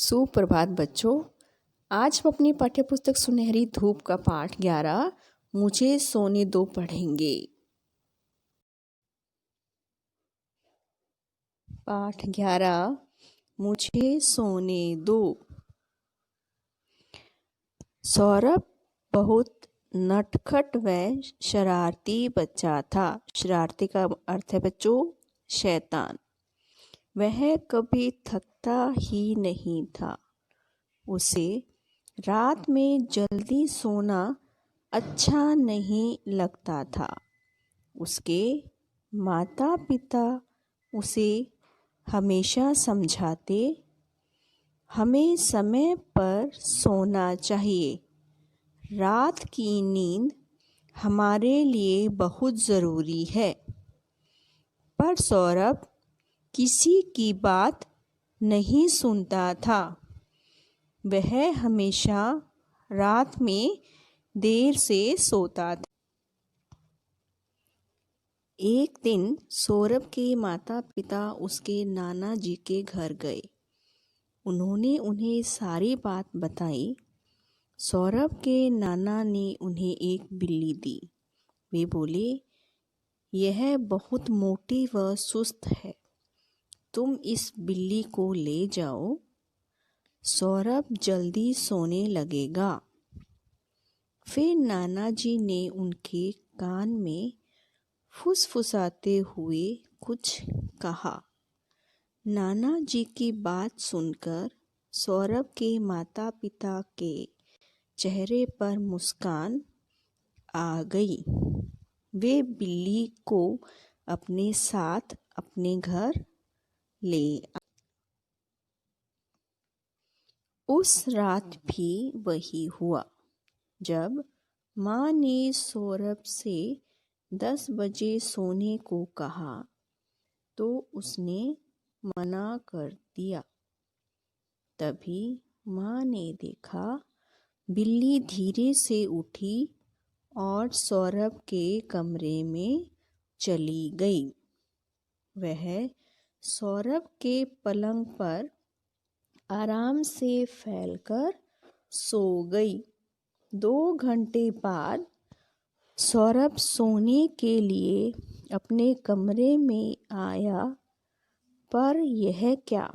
सुप्रभात बच्चों। आज हम अपनी पाठ्यपुस्तक सुनहरी धूप का पाठ 11 मुझे सोने दो पढ़ेंगे। पाठ 11 मुझे सोने दो। सौरभ बहुत नटखट व शरारती बच्चा था। शरारती का अर्थ है बच्चों शैतान। वह कभी थकता ही नहीं था। उसे रात में जल्दी सोना अच्छा नहीं लगता था। उसके माता पिता उसे हमेशा समझाते, हमें समय पर सोना चाहिए। रात की नींद हमारे लिए बहुत ज़रूरी है। पर सौरभ किसी की बात नहीं सुनता था। वह हमेशा रात में देर से सोता था। एक दिन सौरभ के माता पिता उसके नाना जी के घर गए। उन्होंने उन्हें सारी बात बताई। सौरभ के नाना ने उन्हें एक बिल्ली दी। वे बोले, यह बहुत मोटी व सुस्त है, तुम इस बिल्ली को ले जाओ, सौरभ जल्दी सोने लगेगा। फिर नाना जी ने उनके कान में फुसफुसाते हुए कुछ कहा। नाना जी की बात सुनकर सौरभ के माता पिता के चेहरे पर मुस्कान आ गई। वे बिल्ली को अपने साथ अपने घर ले आए। उस रात भी वही हुआ। जब माँ ने सौरभ से 10 बजे सोने को कहा तो उसने मना कर दिया। तभी माँ ने देखा बिल्ली धीरे से उठी और सौरभ के कमरे में चली गई। वह सौरभ के पलंग पर आराम से फैलकर सो गई। 2 घंटे बाद सौरभ सोने के लिए अपने कमरे में आया, पर यह क्या,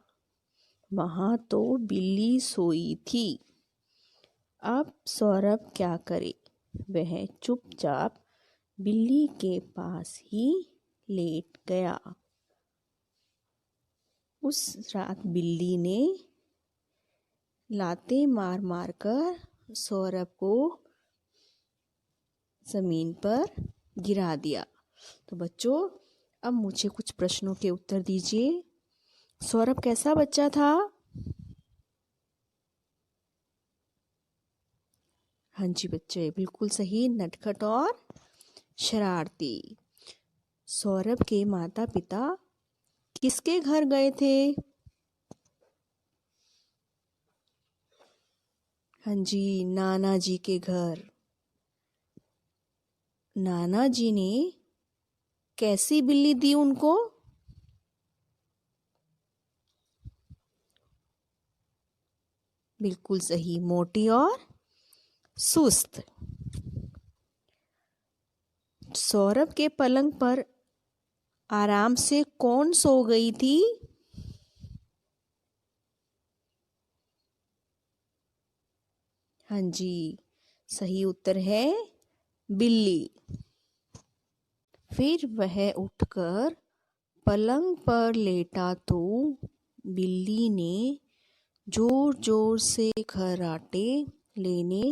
वहाँ तो बिल्ली सोई थी। अब सौरभ क्या करे? वह चुपचाप बिल्ली के पास ही लेट गया। उस रात बिल्ली ने लातें मार मार कर सौरभ को ज़मीन पर गिरा दिया। तो बच्चों, अब मुझे कुछ प्रश्नों के उत्तर दीजिए। सौरभ कैसा बच्चा था? हाँ जी बच्चे, बिल्कुल सही, नटखट और शरारती। सौरभ के माता पिता किसके घर गए थे? हाँ जी, नाना जी के घर। नाना जी ने कैसी बिल्ली दी उनको? बिल्कुल सही, मोटी और सुस्त। सौरभ के पलंग पर आराम से कौन सो गई थी? हाँ जी, सही उत्तर है बिल्ली। फिर वह उठकर पलंग पर लेटा तो बिल्ली ने जोर जोर से खर्राटे लेने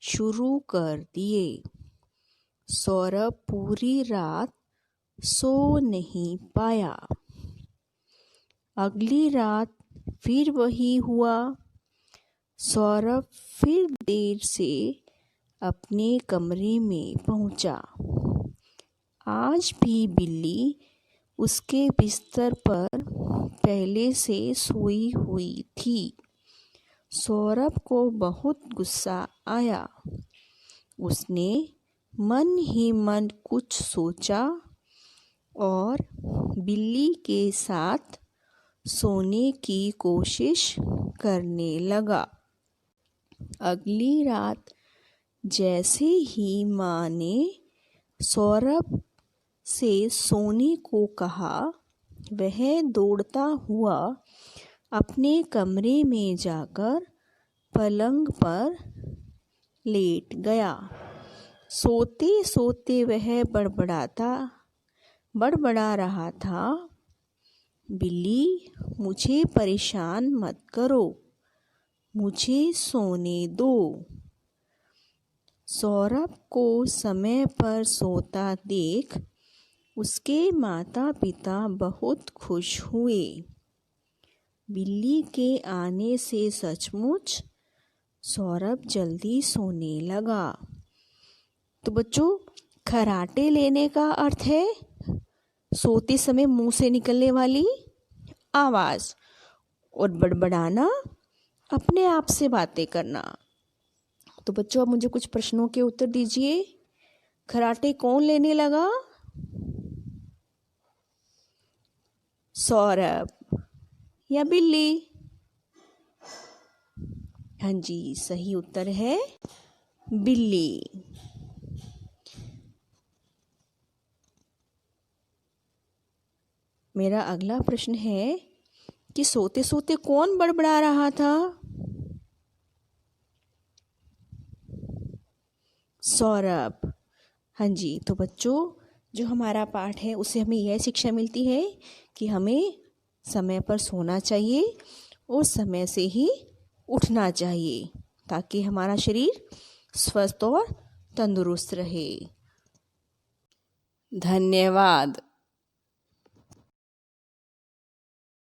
शुरू कर दिए। सौरभ पूरी रात सो नहीं पाया। अगली रात फिर वही हुआ। सौरभ फिर देर से अपने कमरे में पहुंचा। आज भी बिल्ली उसके बिस्तर पर पहले से सोई हुई थी। सौरभ को बहुत गुस्सा आया। उसने मन ही मन कुछ सोचा और बिल्ली के साथ सोने की कोशिश करने लगा। अगली रात जैसे ही माँ ने सौरभ से सोने को कहा, वह दौड़ता हुआ अपने कमरे में जाकर पलंग पर लेट गया। सोते सोते वह बड़बड़ा रहा था, बिल्ली, मुझे परेशान मत करो, मुझे सोने दो। सौरभ को समय पर सोता देख उसके माता पिता बहुत खुश हुए। बिल्ली के आने से सचमुच सौरभ जल्दी सोने लगा। तो बच्चों, खर्राटे लेने का अर्थ है सोते समय मुंह से निकलने वाली आवाज़, और बड़बड़ाना अपने आप से बातें करना। तो बच्चों, अब मुझे कुछ प्रश्नों के उत्तर दीजिए। खर्राटे कौन लेने लगा? सौरभ या बिल्ली? हाँ जी, सही उत्तर है बिल्ली। मेरा अगला प्रश्न है कि सोते सोते कौन बड़बड़ा रहा था? सौरभ। हाँ जी, तो बच्चों, जो हमारा पाठ है उससे हमें यह शिक्षा मिलती है कि हमें समय पर सोना चाहिए और समय से ही उठना चाहिए, ताकि हमारा शरीर स्वस्थ और तंदुरुस्त रहे। धन्यवाद।